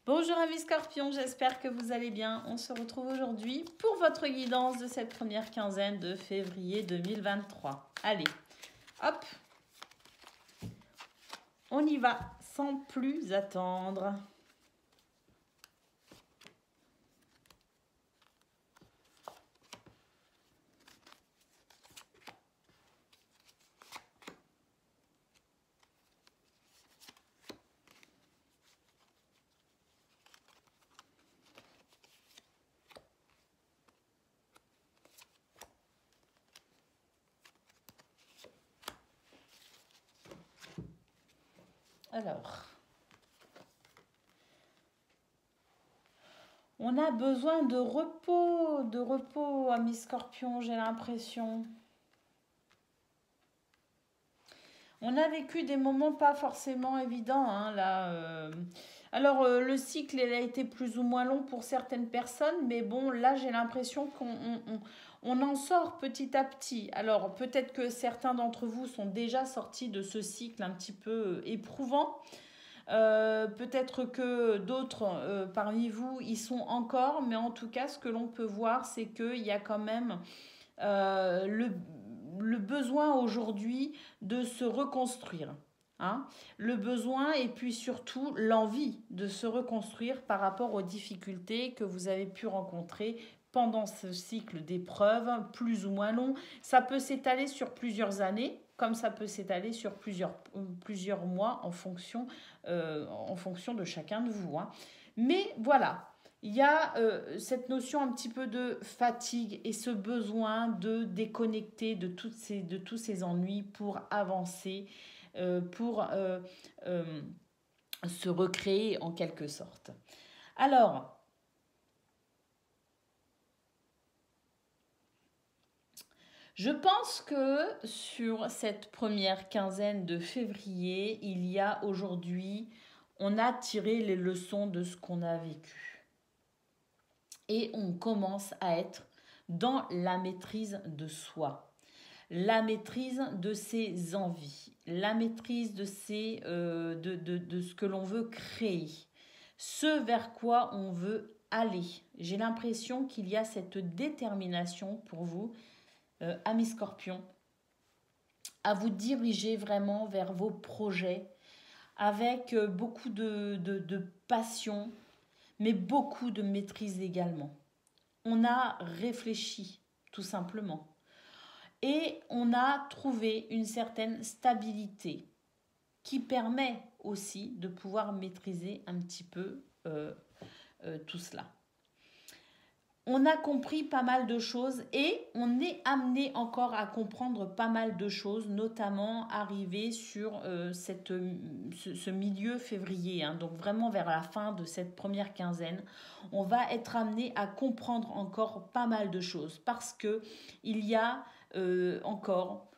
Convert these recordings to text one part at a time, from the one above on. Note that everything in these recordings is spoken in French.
Bonjour amis scorpions, j'espère que vous allez bien. On se retrouve aujourd'hui pour votre guidance de cette première quinzaine de février 2023. Allez, hop, on y va sans plus attendre. Alors, on a besoin de repos, amis scorpions, j'ai l'impression. On a vécu des moments pas forcément évidents, hein, là. Alors, le cycle, il a été plus ou moins long pour certaines personnes, mais bon, là, j'ai l'impression qu'on en sort petit à petit. Alors, peut-être que certains d'entre vous sont déjà sortis de ce cycle un petit peu éprouvant. Peut-être que d'autres parmi vous y sont encore, mais en tout cas, ce que l'on peut voir, c'est qu'il y a quand même le besoin aujourd'hui de se reconstruire. Hein, le besoin et puis surtout l'envie de se reconstruire par rapport aux difficultés que vous avez pu rencontrer pendant ce cycle d'épreuves plus ou moins long. Ça peut s'étaler sur plusieurs années, comme ça peut s'étaler sur plusieurs mois en fonction de chacun de vous. Hein. Mais voilà, il y a cette notion un petit peu de fatigue et ce besoin de déconnecter de tous ces ennuis pour avancer, pour se recréer en quelque sorte. Alors, je pense que sur cette première quinzaine de février, il y a aujourd'hui, on a tiré les leçons de ce qu'on a vécu. Et on commence à être dans la maîtrise de soi, la maîtrise de ses envies, la maîtrise de ce que l'on veut créer, ce vers quoi on veut aller. J'ai l'impression qu'il y a cette détermination pour vous, amis scorpions, à vous diriger vraiment vers vos projets avec beaucoup de passion, mais beaucoup de maîtrise également. On a réfléchi, tout simplement. Et on a trouvé une certaine stabilité qui permet aussi de pouvoir maîtriser un petit peu tout cela. On a compris pas mal de choses et on est amené encore à comprendre pas mal de choses, notamment arrivé sur ce milieu février, hein, donc vraiment vers la fin de cette première quinzaine, on va être amené à comprendre encore pas mal de choses parce que il y a encore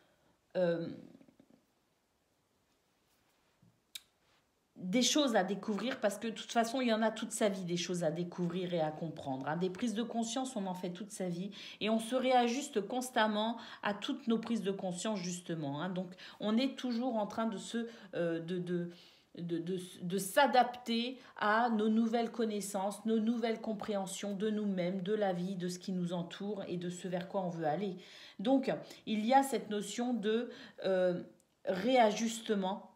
des choses à découvrir parce que de toute façon il y en a toute sa vie des choses à découvrir et à comprendre. Hein. Des prises de conscience on en fait toute sa vie et on se réajuste constamment à toutes nos prises de conscience justement. Hein. Donc on est toujours en train de s'adapter à nos nouvelles connaissances, nos nouvelles compréhensions de nous-mêmes, de la vie, de ce qui nous entoure et de ce vers quoi on veut aller. Donc il y a cette notion de réajustement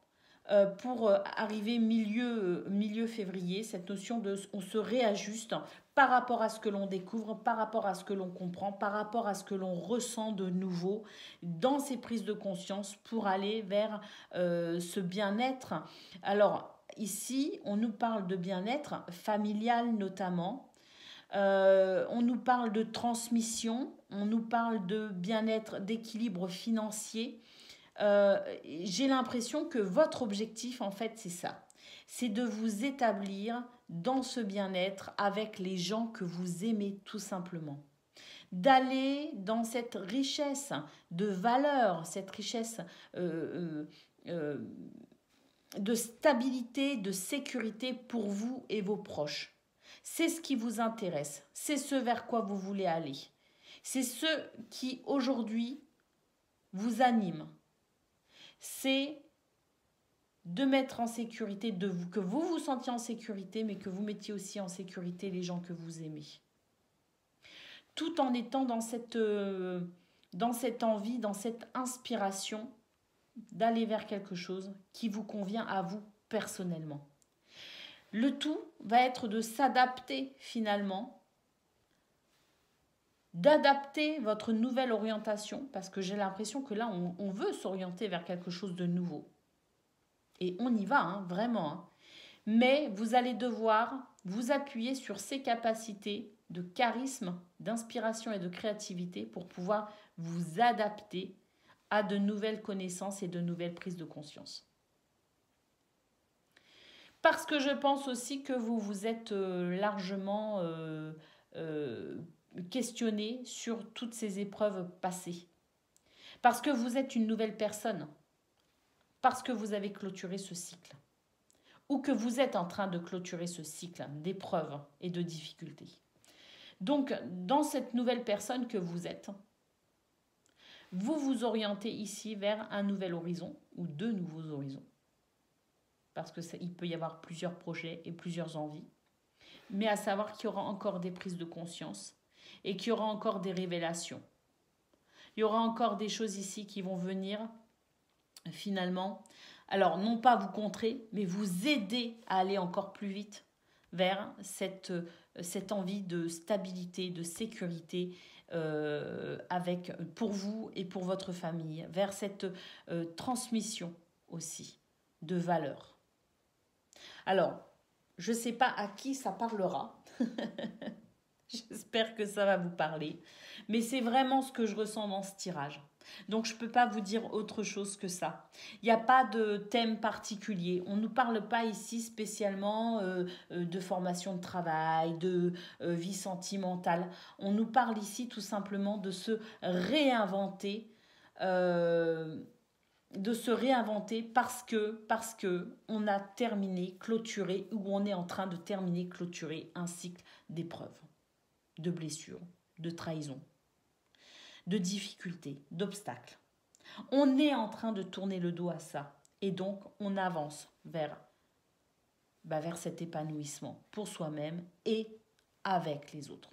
pour arriver milieu février, cette notion de on se réajuste par rapport à ce que l'on découvre, par rapport à ce que l'on comprend, par rapport à ce que l'on ressent de nouveau dans ces prises de conscience pour aller vers ce bien-être. Alors ici, on nous parle de bien-être familial notamment. On nous parle de transmission, on nous parle de bien-être, d'équilibre financier. J'ai l'impression que votre objectif, en fait, c'est ça. C'est de vous établir dans ce bien-être avec les gens que vous aimez tout simplement. D'aller dans cette richesse de valeurs, cette richesse de stabilité, de sécurité pour vous et vos proches. C'est ce qui vous intéresse, c'est ce vers quoi vous voulez aller. C'est ce qui aujourd'hui vous anime. C'est de mettre en sécurité, que vous vous sentiez en sécurité, mais que vous mettiez aussi en sécurité les gens que vous aimez. Tout en étant dans cette envie, dans cette inspiration d'aller vers quelque chose qui vous convient à vous personnellement. Le tout va être de s'adapter finalement, d'adapter votre nouvelle orientation, parce que j'ai l'impression que là, on veut s'orienter vers quelque chose de nouveau. Et on y va, hein, vraiment. Hein. Mais vous allez devoir vous appuyer sur ces capacités de charisme, d'inspiration et de créativité pour pouvoir vous adapter à de nouvelles connaissances et de nouvelles prises de conscience. Parce que je pense aussi que vous vous êtes largement questionné sur toutes ces épreuves passées. Parce que vous êtes une nouvelle personne. Parce que vous avez clôturé ce cycle. Ou que vous êtes en train de clôturer ce cycle d'épreuves et de difficultés. Donc, dans cette nouvelle personne que vous êtes, vous vous orientez ici vers un nouvel horizon ou deux nouveaux horizons. Parce qu'il peut y avoir plusieurs projets et plusieurs envies. Mais à savoir qu'il y aura encore des prises de conscience et qu'il y aura encore des révélations. Il y aura encore des choses ici qui vont venir finalement, alors non pas vous contrer, mais vous aider à aller encore plus vite vers cette envie de stabilité, de sécurité pour vous et pour votre famille, vers cette transmission aussi de valeurs. Alors, je ne sais pas à qui ça parlera. J'espère que ça va vous parler. Mais c'est vraiment ce que je ressens dans ce tirage. Donc, je ne peux pas vous dire autre chose que ça. Il n'y a pas de thème particulier. On ne nous parle pas ici spécialement de formation de travail, de vie sentimentale. On nous parle ici tout simplement de se réinventer. Parce que on a terminé, clôturé, ou on est en train de terminer, clôturer un cycle d'épreuves, de blessures, de trahison, de difficultés, d'obstacles. On est en train de tourner le dos à ça. Et donc, on avance vers cet épanouissement pour soi-même et avec les autres.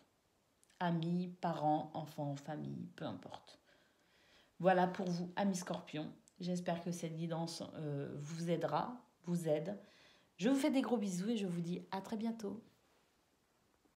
Amis, parents, enfants, famille, peu importe. Voilà pour vous, amis Scorpions. J'espère que cette guidance vous aidera, vous aide. Je vous fais des gros bisous et je vous dis à très bientôt.